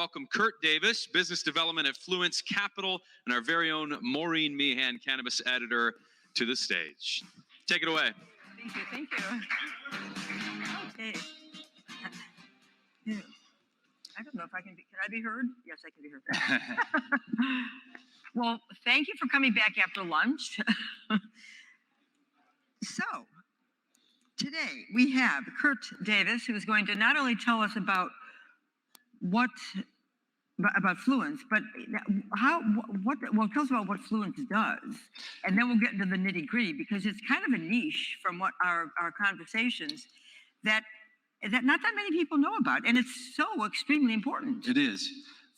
welcome Kurt Davis, Business Development at Fluence Capital, and our very own Maureen Meehan, Cannabis Editor, to the stage. Take it away. Thank you, thank you. Okay. I don't know if can I be heard? Yes, I can be heard. Well, thank you for coming back after lunch. So, today we have Kurt Davis, who is going to not only tell us about Fluence, but tell us about what Fluence does, and then we'll get into the nitty gritty, because it's kind of a niche from what our conversations that not that many people know about, and it's so extremely important. It is.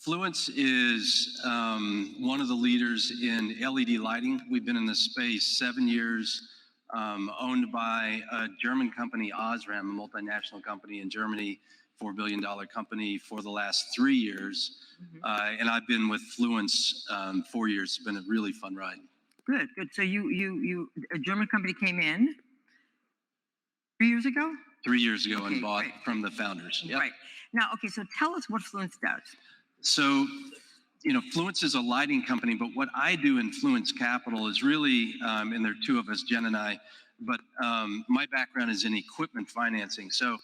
Fluence is one of the leaders in LED lighting. We've been in this space 7 years, owned by a German company, Osram, a multinational company in Germany, $4 billion company for the last 3 years. And I've been with Fluence 4 years. It's been a really fun ride. Good, good. So a German company came in 3 years ago? 3 years ago, and bought from the founders. Yep. Right. Now, okay, so tell us what Fluence does. So, Fluence is a lighting company, but what I do in Fluence Capital is really, and there are two of us, Jen and I, but my background is in equipment financing. So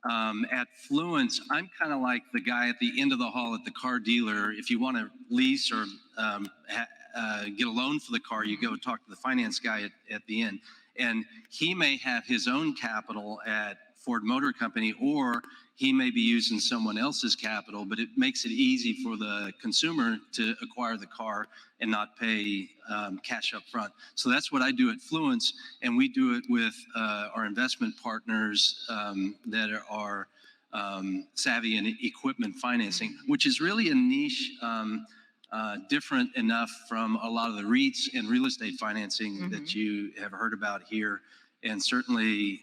at Fluence, I'm kind of like the guy at the end of the hall at the car dealer. If you want to lease or get a loan for the car, you go talk to the finance guy at the end. And he may have his own capital at Ford Motor Company, or he may be using someone else's capital, but it makes it easy for the consumer to acquire the car and not pay cash up front. So that's what I do at Fluence, and we do it with our investment partners that are savvy in equipment financing, which is really a niche different enough from a lot of the REITs and real estate financing that you have heard about here, and certainly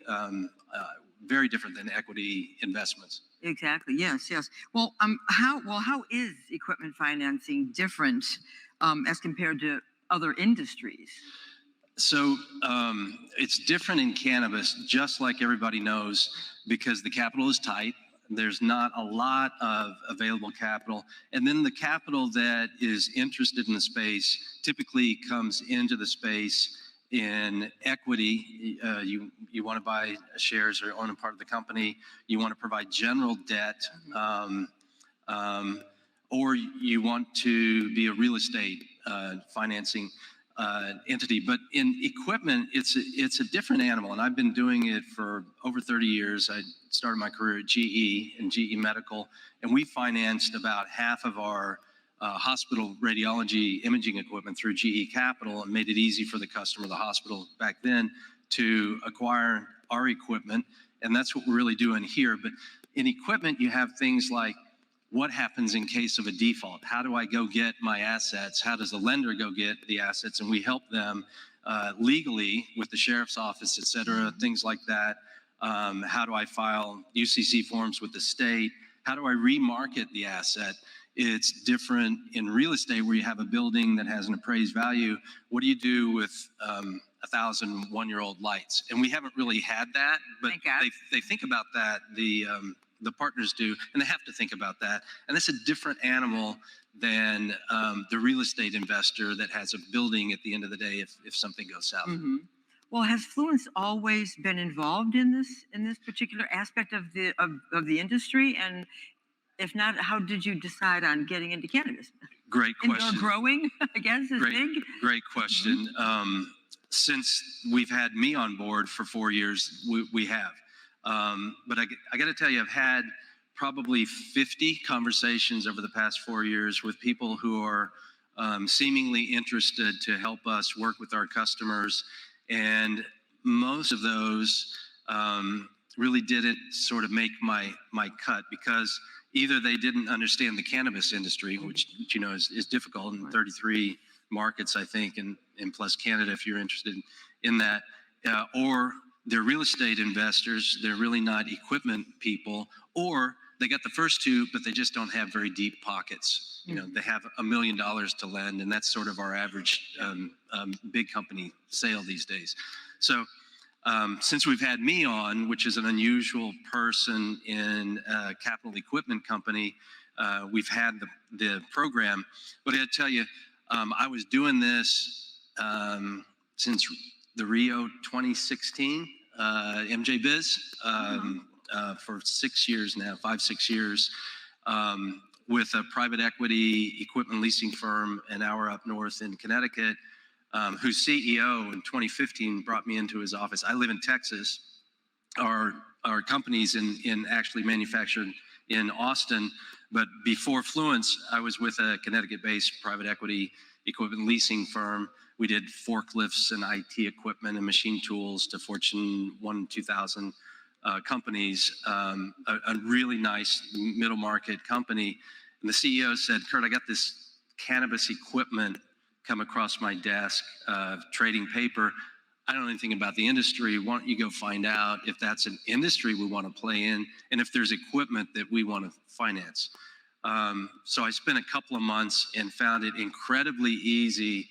very different than equity investments. Exactly. Yes. Yes. Well, how is equipment financing different as compared to other industries? So it's different in cannabis, just like everybody knows, because the capital is tight. There's not a lot of available capital. And then the capital that is interested in the space typically comes into the space in equity. You want to buy shares or own a part of the company. You want to provide general debt, or you want to be a real estate financing entity. But in equipment, it's a different animal, and I've been doing it for over 30 years. I started my career at GE and GE Medical, and we financed about half of our hospital radiology imaging equipment through GE Capital, and made it easy for the customer, the hospital back then, to acquire our equipment. And that's what we're really doing here. But in equipment, you have things like, what happens in case of a default? How do I go get my assets? How does the lender go get the assets? And we help them legally with the sheriff's office, et cetera, things like that. How do I file UCC forms with the state? How do I remarket the asset? It's different in real estate, where you have a building that has an appraised value. What do you do with 1,000 one-year-old lights? And we haven't really had that, but they think about that. The partners do, and they have to think about that. And it's a different animal than the real estate investor that has a building at the end of the day if something goes south. Well, has Fluence always been involved in this particular aspect of the industry? And if not, how did you decide on getting into cannabis? Great question. Indoor growing, I guess, is big. Great question. Since we've had me on board for 4 years, we have. But I got to tell you, I've had probably 50 conversations over the past 4 years with people who are seemingly interested to help us work with our customers. And most of those really didn't sort of make my cut, because either they didn't understand the cannabis industry, which is difficult in 33 markets, I think, and plus Canada, if you're interested in that, or they're real estate investors, they're really not equipment people, or they got the first two, but they just don't have very deep pockets. They have $1 million to lend, and that's sort of our average big company sale these days. So since we've had me on, which is an unusual person in a capital equipment company, we've had the program. But I tell you, I was doing this since the Rio 2016 MJ Biz for 6 years now, 5-6 years, with a private equity equipment leasing firm an hour up north in Connecticut, whose CEO in 2015 brought me into his office. I live in Texas. Our company's in actually manufactured in Austin, but before Fluence, I was with a Connecticut-based private equity equipment leasing firm. We did forklifts and IT equipment and machine tools to Fortune 2000 companies, a really nice middle market company. And the CEO said, "Kurt, I got this cannabis equipment come across my desk, trading paper. I don't know anything about the industry. Why don't you go find out if that's an industry we want to play in and if there's equipment that we want to finance." So I spent a couple of months and found it incredibly easy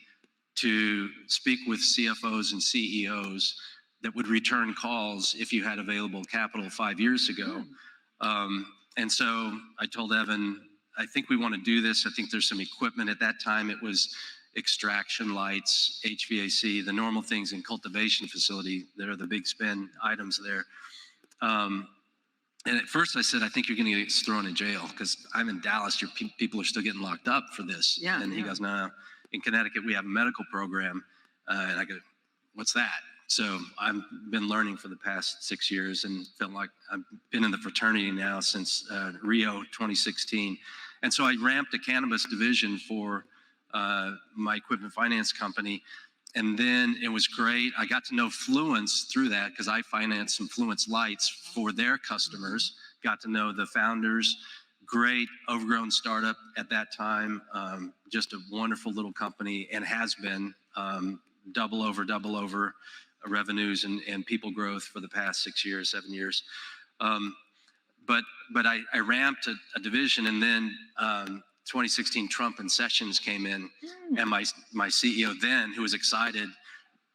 to speak with CFOs and CEOs that would return calls if you had available capital 5 years ago. And so I told Evan, I think we want to do this. I think there's some equipment. At that time, it was extraction lights, HVAC, the normal things in cultivation facility that are the big spend items there. And at first I said, I think you're going to get thrown in jail because I'm in Dallas. Your people are still getting locked up for this. Yeah, and he goes, no, in Connecticut, we have a medical program. And I go, what's that? So I've been learning for the past 6 years and felt like I've been in the fraternity now since Rio 2016. And so I ramped a cannabis division for my equipment finance company. And then it was great. I got to know Fluence through that because I financed some Fluence lights for their customers. Got to know the founders. Great overgrown startup at that time. Just a wonderful little company and has been double over revenues and people growth for the past 6 years, 7 years. But I ramped a division, and then 2016 Trump and Sessions came in, and my CEO then, who was excited,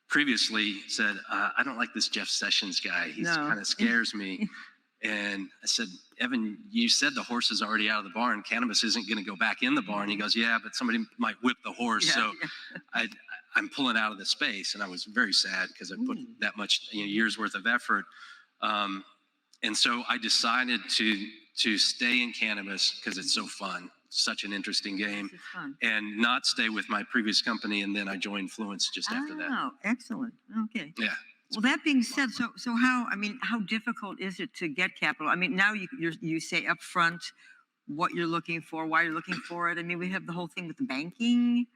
previously said, I don't like this Jeff Sessions guy. He kind of scares me. And I said, Evan, you said the horse is already out of the barn. Cannabis isn't going to go back in the barn. He goes, yeah, but somebody might whip the horse. So I'm pulling out of the space. And I was very sad because I put that much years worth of effort. And so I decided to stay in cannabis because it's so fun. Such an interesting game, and not stay with my previous company. And then I joined Fluence just after that. Oh, excellent. Okay. Yeah. Well, that being said, so how difficult is it to get capital? I mean, now you say up front what you're looking for, why you're looking for it. I mean, we have the whole thing with the banking.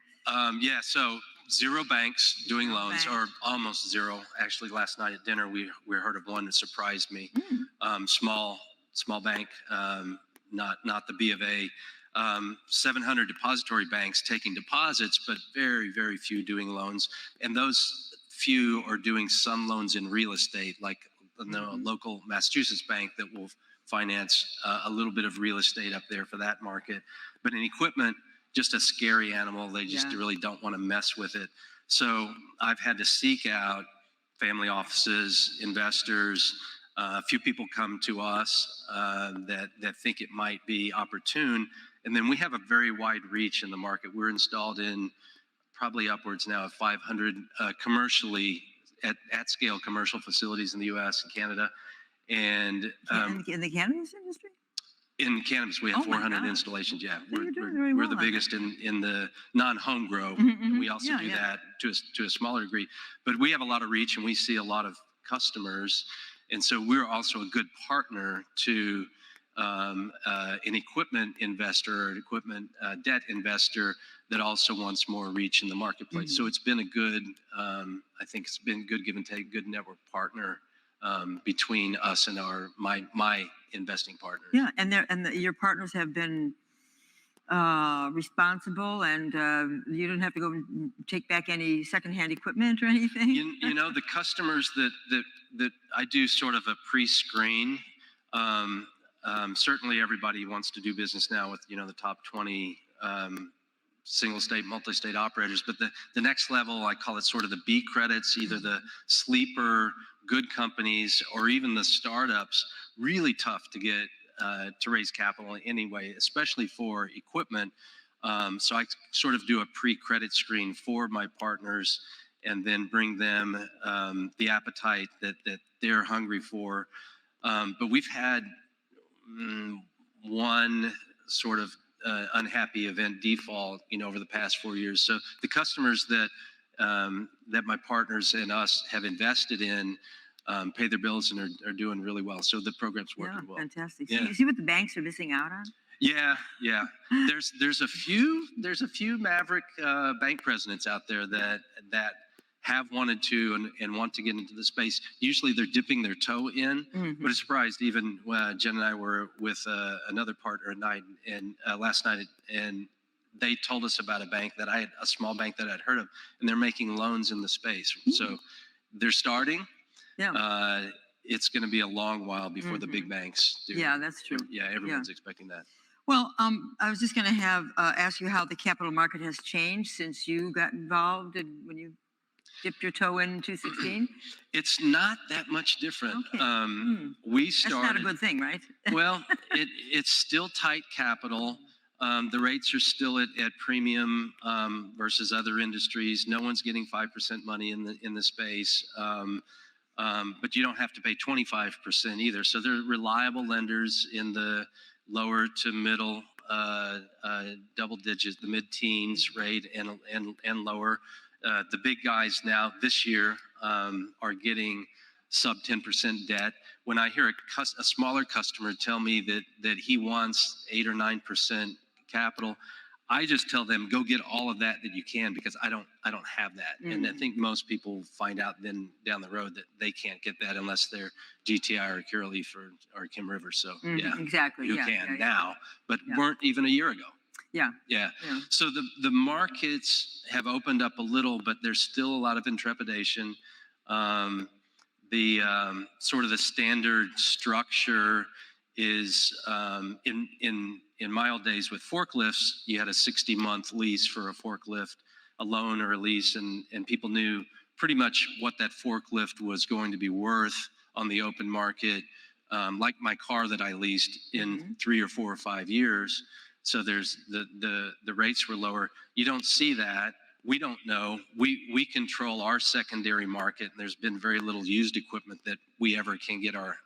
Yeah. So 0 banks doing loans, or almost 0. Actually, last night at dinner, we heard of one that surprised me. Small bank, not the B of A. 700 depository banks taking deposits, but very, very few doing loans. And those few are doing some loans in real estate, like the local Massachusetts bank that will finance a little bit of real estate up there for that market. But in equipment, just a scary animal. They just really don't want to mess with it. So I've had to seek out family offices, investors. A few people come to us that think it might be opportune. And then we have a very wide reach in the market. We're installed in probably upwards now of 500 commercially at scale commercial facilities in the U.S. and Canada. And in the cannabis industry? In cannabis, we have 400 installations. Yeah, so we're the biggest in the non-home grow. And we also do that to a smaller degree. But we have a lot of reach, and we see a lot of customers. And so we're also a good partner to an equipment investor, an equipment debt investor that also wants more reach in the marketplace. So it's been a good, I think it's been good give and take, good network partner between us and my investing partners. Yeah, and your partners have been responsible, and you don't have to go and take back any secondhand equipment or anything. You know, the customers that I do sort of a pre-screen. Certainly everybody wants to do business now with, the top 20 single state, multi-state operators. But the next level, I call it sort of the B credits, either the sleeper, good companies, or even the startups, really tough to get to raise capital anyway, especially for equipment. So I sort of do a pre-credit screen for my partners and then bring them the appetite that they're hungry for. But we've had one sort of unhappy event default, over the past 4 years. So the customers that my partners and us have invested in pay their bills and are doing really well. So the program's working well. Fantastic. Yeah. So you see what the banks are missing out on? Yeah. There's a few maverick bank presidents out there that have wanted to and want to get into the space. Usually they're dipping their toe in, but it's surprised. Even Jen and I were with another partner at night and last night, and they told us about a small bank that I'd heard of, and they're making loans in the space. So they're starting. Yeah. It's going to be a long while before the big banks do. Yeah, that's true. Yeah, everyone's expecting that. Well, I was just going to ask you how the capital market has changed since you got involved and when you dipped your toe in 2016. It's not that much different. Okay. We started. That's not a good thing, right? Well, it's still tight capital. The rates are still at premium versus other industries. No one's getting 5% money in the space, but you don't have to pay 25% either. So they're reliable lenders in the lower to middle double digits, the mid-teens rate and lower. The big guys now this year are getting sub 10% debt. When I hear a smaller customer tell me that he wants 8 or 9% capital, I just tell them, go get all of that you can, because I don't have that. And I think most people find out then down the road that they can't get that unless they're GTI or Curaleaf or Kim Rivers. So yeah, exactly. You can now, but weren't even a year ago. Yeah. So the markets have opened up a little, but there's still a lot of intrepidation. The sort of the standard structure is in my old days with forklifts, you had a 60-month lease for a forklift, a loan or a lease, and people knew pretty much what that forklift was going to be worth on the open market, like my car that I leased in 3 or 4 or 5 years. So there's the rates were lower. You don't see that. We don't know. We control our secondary market, and there's been very little used equipment that we ever can get our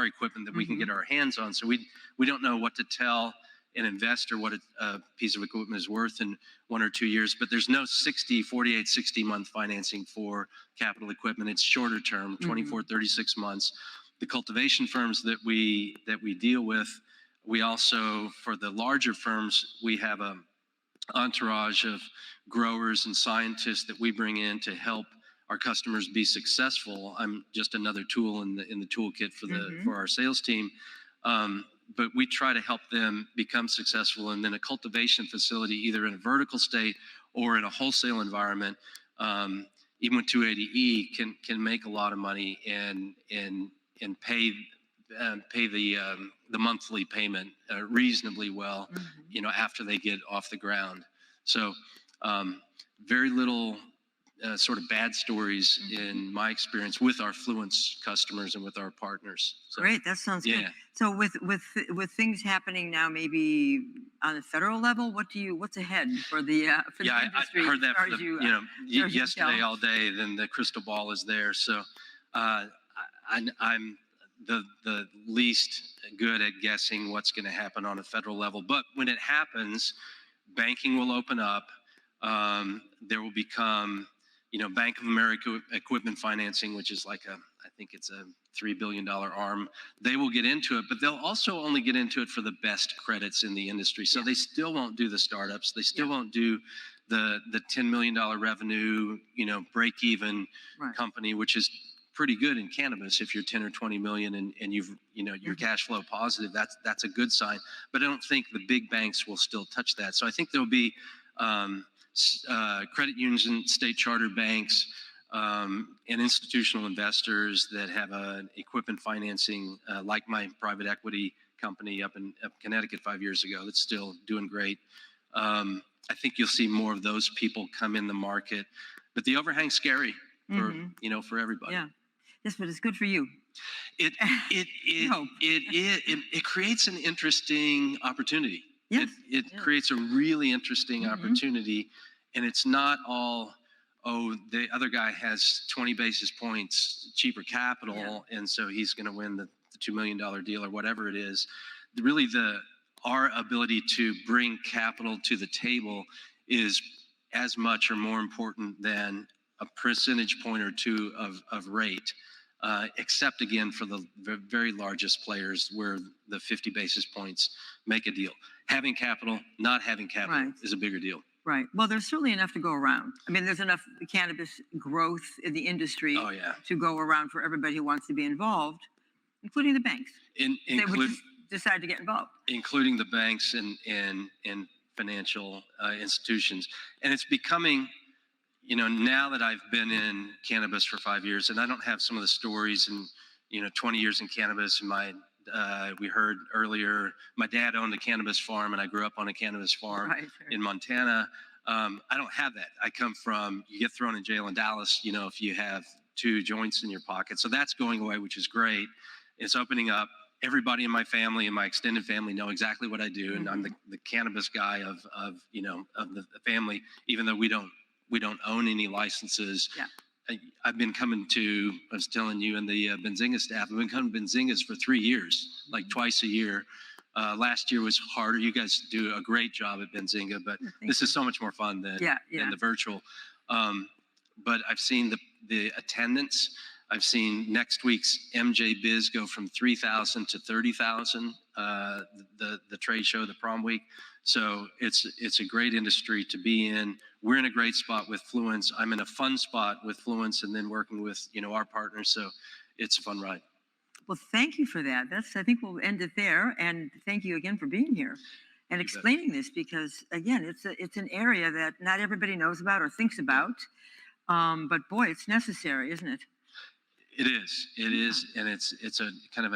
equipment that we can get our hands on. So we don't know what to tell an investor what a piece of equipment is worth in 1 or 2 years. But there's no 48, 60-month financing for capital equipment. It's shorter term, 24, 36 months. The cultivation firms that we deal with, we also, for the larger firms, we have a entourage of growers and scientists that we bring in to help our customers be successful. I'm just another tool in the toolkit for our sales team. But we try to help them become successful. And then a cultivation facility, either in a vertical state or in a wholesale environment, even with 280E, can make a lot of money and pay the monthly payment reasonably well, after they get off the ground. So very little sort of bad stories in my experience with our Fluence customers and with our partners. So, great, that sounds good. So with things happening now, maybe on the federal level, what's ahead for the industry? I heard that yesterday all day. Then the crystal ball is there. So I'm the least good at guessing what's going to happen on a federal level. But when it happens, banking will open up. There will become, Bank of America equipment financing, which is like I think it's a $3 billion arm. They will get into it, but they'll also only get into it for the best credits in the industry. So they still won't do the startups. They still won't do the $10 million revenue, break even company, which is pretty good in cannabis. If you're 10 or 20 million and you're cash flow positive, that's a good sign. But I don't think the big banks will still touch that. So I think there'll be credit unions and state chartered banks and institutional investors that have equipment financing, like my private equity company up in Connecticut 5 years ago. That's still doing great. I think you'll see more of those people come in the market, but the overhang's scary for everybody. Yeah. Yes, but it's good for you. It No. it creates an interesting opportunity. Yes. It Yeah. creates a really interesting Mhm. opportunity, and it's not all, oh, the other guy has 20 basis points cheaper capital, and so he's going to win the $2 million deal or whatever it is. Really, our ability to bring capital to the table is as much or more important than a percentage point or two of rate. Except again for the very largest players where the 50 basis points make a deal. Having capital, not having capital Right. is a bigger deal. Right. Well, there's certainly enough to go around. I mean, there's enough cannabis growth in the industry Oh yeah, to go around for everybody who wants to be involved, including the banks. They would just decide to get involved. Including the banks and financial institutions. And it's becoming, now that I've been in cannabis for 5 years, and I don't have some of the stories and 20 years in cannabis, and we heard earlier, my dad owned a cannabis farm, and I grew up on a cannabis farm in Montana. I don't have that. I come from, you get thrown in jail in Dallas, if you have 2 joints in your pocket. So that's going away, which is great. It's opening up. Everybody in my family and my extended family know exactly what I do, and I'm the cannabis guy of the family, even though we don't own any licenses. Yeah. I've been coming to, I was telling you, and the Benzinga staff, I've been coming to Benzingas for 3 years, like twice a year. Last year was harder. You guys do a great job at Benzinga, but this is so much more fun than the virtual. But I've seen the attendance. I've seen next week's MJ Biz go from 3,000 to 30,000, the trade show, the prom week. So it's a great industry to be in. We're in a great spot with Fluence. I'm in a fun spot with Fluence, and then working with our partners. So it's a fun ride. Well, thank you for that. I think we'll end it there. And thank you again for being here and explaining this, because again, it's an area that not everybody knows about or thinks about. But boy, it's necessary, isn't it? It is, and it's a kind of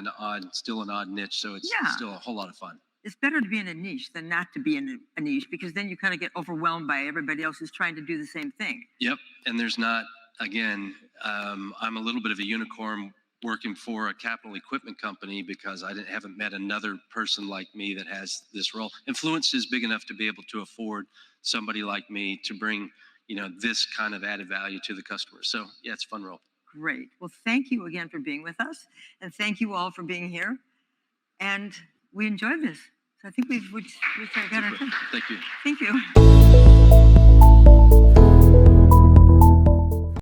still an odd niche. So it's still a whole lot of fun. It's better to be in a niche than not to be in a niche, because then you kind of get overwhelmed by everybody else who's trying to do the same thing. Yep, and there's not, again, I'm a little bit of a unicorn working for a capital equipment company because I haven't met another person like me that has this role. Fluence is big enough to be able to afford somebody like me to bring, this kind of added value to the customer. So yeah, it's a fun role. Great. Well, thank you again for being with us, and thank you all for being here. And we enjoyed this. So I think we've got our. Thank you. Thank you.